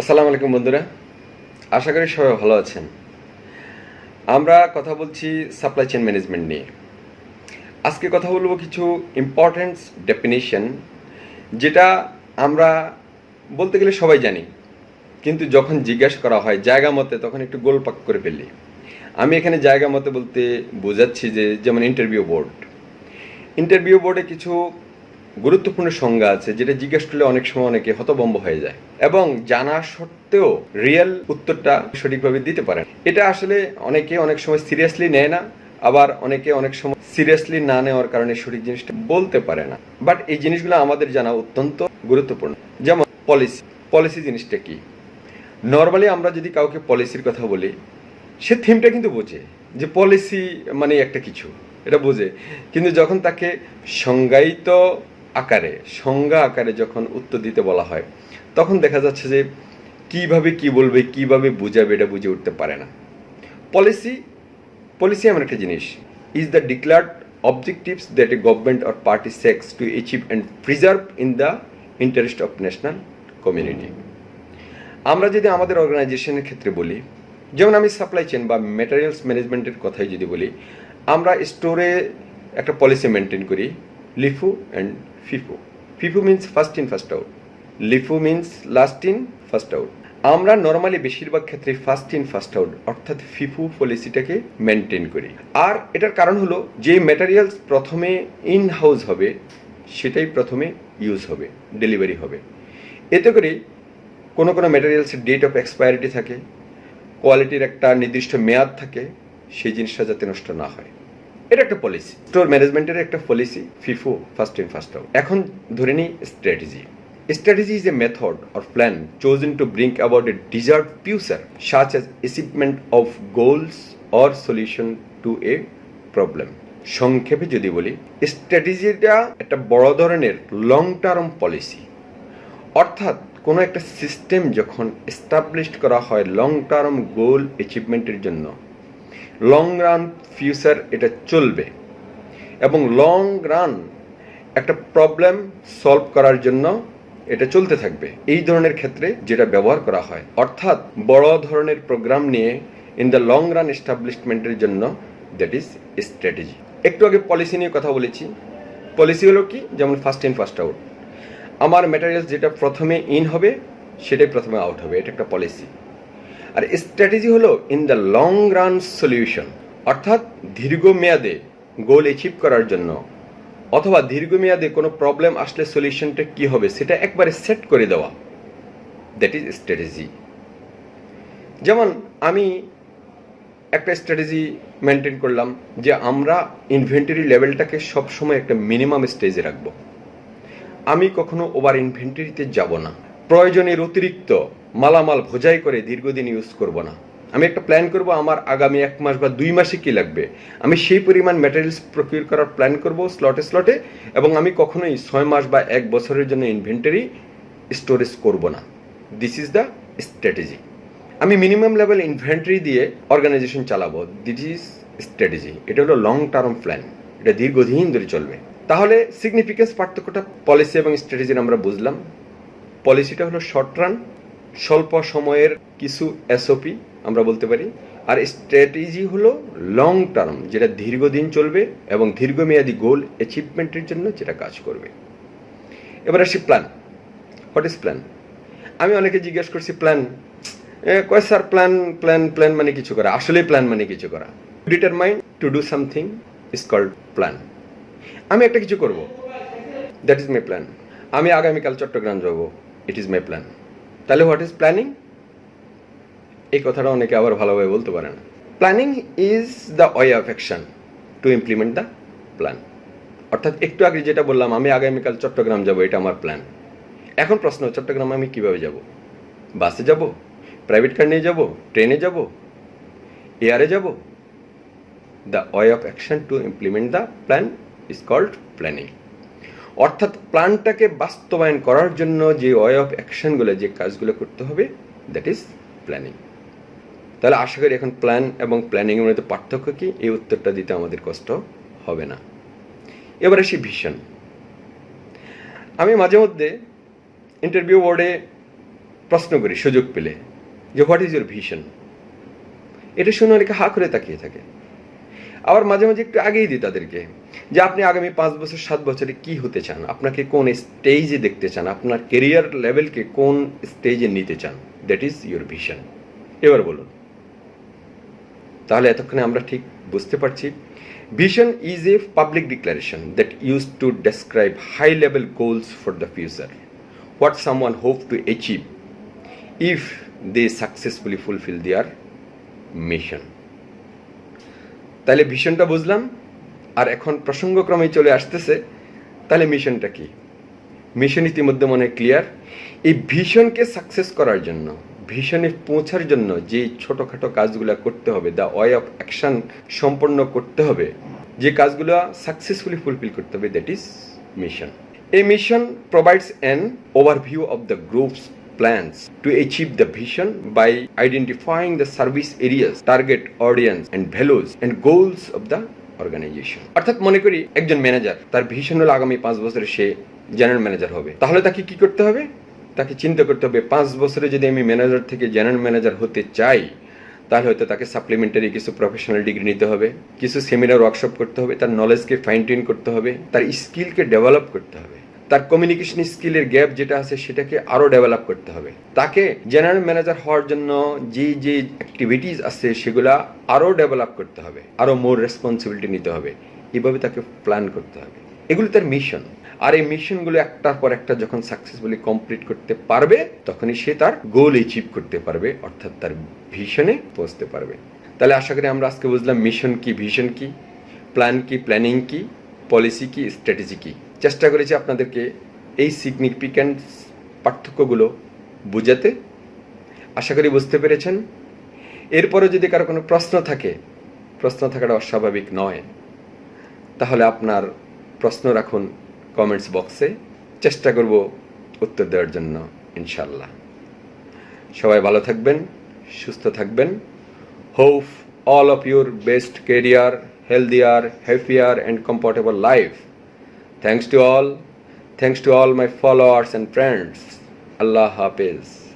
আসসালামু আলাইকুম বন্ধুরা, আশা করি সবাই ভালো আছেন। আমরা কথা বলছি সাপ্লাই চেইন ম্যানেজমেন্ট নিয়ে। আজকে কথা বলবো কিছু ইম্পর্টেন্ট ডেফিনিশন, যেটা আমরা বলতে গেলে সবাই জানি, কিন্তু যখন জিজ্ঞাসা করা হয় জায়গা মতে তখন একটু গোলপাক করে ফেলি। আমি এখানে জায়গা মতে বলতে বোঝাচ্ছি যে যেমন ইন্টারভিউ বোর্ডে কিছু গুরুত্বপূর্ণ সংজ্ঞা আছে যেটা জিজ্ঞেস করলে অনেক সময় অনেকে হতভম্ব হয়ে যায় এবং জানা সত্ত্বেও রিয়েল উত্তরটা সঠিকভাবে দিতে পারে। এটা আসলে অনেকে অনেক সময় সিরিয়াসলি নেয় না, আবার অনেকে অনেক সময় সিরিয়াসলি না নেওয়ার কারণে সঠিক জিনিসটা বলতে পারে না। বাট এই জিনিসগুলো আমাদের জানা অত্যন্ত গুরুত্বপূর্ণ। যেমন পলিসি জিনিসটা কি? নর্মালি আমরা যদি কাউকে পলিসির কথা বলি, সে থিমটা কিন্তু বোঝে যে পলিসি মানে একটা কিছু, এটা বোঝে। কিন্তু যখন তাকে সংজ্ঞা আকারে যখন উত্তর দিতে বলা হয়, তখন দেখা যাচ্ছে যে কিভাবে কি বলবে, কিভাবে বুঝাবে, এটা বুঝে উঠতে পারে না। পলিসি এমন একটা জিনিস, is the declared objectives that a government or party sex to achieve and preserve in the interest of national community. আমরা যদি আমাদের অর্গানাইজেশনের ক্ষেত্রে বলি, যেমন আমি সাপ্লাই চেইন বা ম্যাটেরিয়ালস ম্যানেজমেন্টের কথাই যদি বলি, আমরা স্টোরে একটা পলিসি মেনটেন করি, LIFO and FIFO. FIFO means first in first out, LIFO means last in first out. আমরা নর্মালি বেশিরভাগ ক্ষেত্রে ফার্স্ট ইন ফার্স্ট আউট অর্থাৎ ফিফু পলিসিটাকে মেনটেন করি। আর এটার কারণ হলো যে ম্যাটেরিয়ালস প্রথমে ইন হাউস হবে সেটাই প্রথমে ইউজ হবে, ডেলিভারি হবে। এতে করে কোনো ম্যাটেরিয়ালসের ডেট অফ এক্সপায়ারিটি থাকে, কোয়ালিটির একটা নির্দিষ্ট মেয়াদ থাকে, সেই জিনিসটা যাতে নষ্ট না হয়। এটা একটা পলিসি, স্টোর ম্যানেজমেন্টের একটা policy, FIFO, first in first out. এখন ধরে নিই strategy is a method or plan chosen to bring about a desired future such as achievement of goals or solution to a problem. সংক্ষেপে যদি বলি, স্ট্র্যাটেজিটা একটা বড় ধরনের লং টার্ম পলিসি, অর্থাৎ কোনো একটা সিস্টেম যখন এস্টাবলিশ করা হয় লং টার্ম গোল অ্যাচিভমেন্টের জন্য, লং রান ফিউচার এটা চলবে এবং লং রান একটা প্রবলেম সলভ করার জন্য এটা চলতে থাকবে, এই ধরনের ক্ষেত্রে যেটা ব্যবহার করা হয়। অর্থাৎ বড় ধরনের প্রোগ্রাম নিয়ে ইন দ্য লং রান এস্টাবলিশমেন্টের জন্য, দ্যাট ইজ স্ট্র্যাটেজি। একটু আগে পলিসি নিয়ে কথা বলেছি। পলিসি হলো কি? যেমন ফার্স্ট ইন ফার্স্ট আউট, আমার ম্যাটেরিয়ালস যেটা প্রথমে ইন হবে সেটাই প্রথমে আউট হবে, এটা একটা পলিসি। আর স্ট্র্যাটেজি হলো in the long run solution, অর্থাৎ দীর্ঘমেয়াদে গোল অ্যাচিভ করার জন্য অথবা দীর্ঘমেয়াদে কোনো প্রবলেম আসলে সলিউশনটা কি হবে সেটা একবারে সেট করে দেওয়া, দ্যাট ইজ স্ট্র্যাটেজি। যেমন আমি একটা স্ট্র্যাটেজি মেনটেন করলাম যে আমরা ইনভেন্টরি লেভেলটাকে সবসময় একটা মিনিমাম স্টেজে রাখবো। আমি কখনো ওভার ইনভেন্টরিতে যাব না, প্রয়োজনের অতিরিক্ত মালামাল ভোজাই করে দীর্ঘদিন ইউজ করব না। আমি একটা প্ল্যান করব আমার আগামী 1 মাস বা 2 মাসে কি লাগবে, আমি সেই পরিমাণ ম্যাটেরিয়ালস প্রকিউর করার প্ল্যান করব স্লটে, এবং আমি কখনোই 6 মাস বা 1 বছরের জন্য ইনভেন্টরি স্টোরেজ করব না। This is the strategy. আমি মিনিমাম লেভেল ইনভেন্টরি দিয়ে অর্গানাইজেশন চালাবো, দিস ইজ স্ট্র্যাটেজি। এটা হলো লং টার্ম প্ল্যান, এটা দীর্ঘদিন ধরে চলবে। তাহলে সিগনিফিকেন্স পার্থক্যটা পলিসি এবং স্ট্র্যাটেজির আমরা বুঝলাম। পলিসিটা হলো শর্ট রান, স্বল্প সময়ের কিছু এসওপি আমরা বলতে পারি, আর স্ট্র্যাটেজি হলো লং টার্ম, যেটা দীর্ঘদিন চলবে এবং দীর্ঘমেয়াদী গোল অ্যাচিভমেন্টের জন্য যেটা কাজ করবে। এবার আসি প্ল্যান। What is plan? আমি অনেকে জিজ্ঞেস করছি প্ল্যান কয় স্যার, প্ল্যান মানে কিছু করা। আসলে প্ল্যান মানে কিছু করা, determine to do something is called plan. আমি একটা কিছু করব, দ্যাট ইজ মাই প্ল্যান। আমি আগামীকাল চট্টগ্রাম যাব, ইট ইজ মাই প্ল্যান। তাহলে হোয়াট ইজ প্ল্যানিং? এই কথাটা অনেকে আবার ভালোভাবে বলতে পারে না। Planning is the way of action to implement the plan. অর্থাৎ একটু আগে যেটা বললাম, আমি আগামীকাল চট্টগ্রাম যাব, এটা আমার প্ল্যান। এখন প্রশ্ন, চট্টগ্রাম আমি কিভাবে যাব? বাসে যাব, প্রাইভেট কার নিয়ে যাব, ট্রেনে যাব, এয়ারে যাব? The way of action to implement the plan is called planning. অর্থাৎ প্ল্যানটাকে বাস্তবায়ন করার জন্য যে ওয়ে অফ অ্যাকশনগুলো, যে কাজগুলো করতে হবে, দ্যাট ইজ প্ল্যানিং। তাহলে আশা করি এখন প্ল্যান এবং প্ল্যানিংয়ের মধ্যে পার্থক্য কি, এই উত্তরটা দিতে আমাদের কষ্ট হবে না। এবার আসি ভিশন। আমি মাঝে মধ্যে ইন্টারভিউ বোর্ডে প্রশ্ন করি সুযোগ পেলে যে হোয়াট ইজ ইউর ভিশন, এটা শুনে অনেকে হা করে তাকিয়ে থাকে। আবার মাঝে মাঝে একটু আগেই দিই তাদেরকে যে আপনি আগামী 5 বছর 7 বছরে কি হতে চান, আপনাকে কোন স্টেজে দেখতে চান, আপনার কেরিয়ার লেভেলকে কোন স্টেজে নিতে চান, দ্যাট ইজ ইউর ভিশন। এবার বলুন, তাহলে এতক্ষণে আমরা ঠিক বুঝতে পারছি vision is a public declaration that use to describe high level goals for the future, what someone hope to achieve if they successfully fulfill their mission. তাহলে ভিশনটা বুঝলাম, আর এখন প্রসঙ্গক্রমেই চলে আসতেছে তাহলে মিশনটা কি। মিশন ইতিমধ্যে মনে ক্লিয়ার। এই ভিশনকে সাকসেস করার জন্য, ভিশনে পৌঁছার জন্য যে ছোটোখাটো কাজগুলো করতে হবে, দ্য ওয়ে অফ অ্যাকশন সম্পন্ন করতে হবে, যে কাজগুলো সাকসেসফুলি ফুলফিল করতে হবে, that is mission. A mission provides an overview of the group's plans to achieve the vision by identifying the service areas, target audience and values and goals of the organization. অর্থাৎ মনে করি একজন manager, তার vision হলো আগামী 5 বছরে সে general manager হবে। তাহলে তাকে কি করতে হবে? তাকে চিন্তা করতে হবে 5 বছরে যদি আমি ম্যানেজার থেকে জেনারেল ম্যানেজার হতে চাই, তাহলে হয়তো তাকে সাপ্লিমেন্টারি কিছু প্রফেশনাল ডিগ্রি নিতে হবে, কিছু সেমিনার ওয়ার্কশপ করতে হবে, তার নলেজকে ফাইন টিউন করতে হবে, তার স্কিলকে ডেভেলপ করতে হবে, তার কমিউনিকেশন স্কিলের গ্যাপ যেটা আছে সেটাকে আরও ডেভেলপ করতে হবে, তাকে জেনারেল ম্যানেজার হওয়ার জন্য যে যে অ্যাক্টিভিটিস আছে সেগুলা আরও ডেভেলপ করতে হবে, আরও মোর রেসপন্সিবিলিটি নিতে হবে, এভাবে তাকে প্ল্যান করতে হবে। এগুলো তার মিশন। আর এই মিশনগুলো একটার পর একটা যখন সাকসেসফুলি কমপ্লিট করতে পারবে, তখনই সে তার গোল অ্যাচিভ করতে পারবে, অর্থাৎ তার ভিশনে পৌঁছতে পারবে। তাহলে আশা করি আমরা আজকে বুঝলাম মিশন কি, ভিশন কি, প্ল্যান কি, প্ল্যানিং কি, পলিসি কি, স্ট্র্যাটেজি কি। চেষ্টা করেছি আপনাদেরকে এই সিগনিফিক্যান্ট পার্থক্যগুলো বোঝাতে। আশা করি বুঝতে পেরেছেন। এরপরে যদি কারো কোনো প্রশ্ন থাকে, প্রশ্ন থাকাটা অস্বাভাবিক নয়, তাহলে আপনার প্রশ্ন রাখুন কমেন্টস বক্সে, চেষ্টা করব উত্তর দেওয়ার জন্য ইনশাল্লাহ। সবাই ভালো থাকবেন, সুস্থ থাকবেন। Hope all of your best career, healthier, happier and comfortable life. Thanks to all my followers and friends. Allah Hafiz.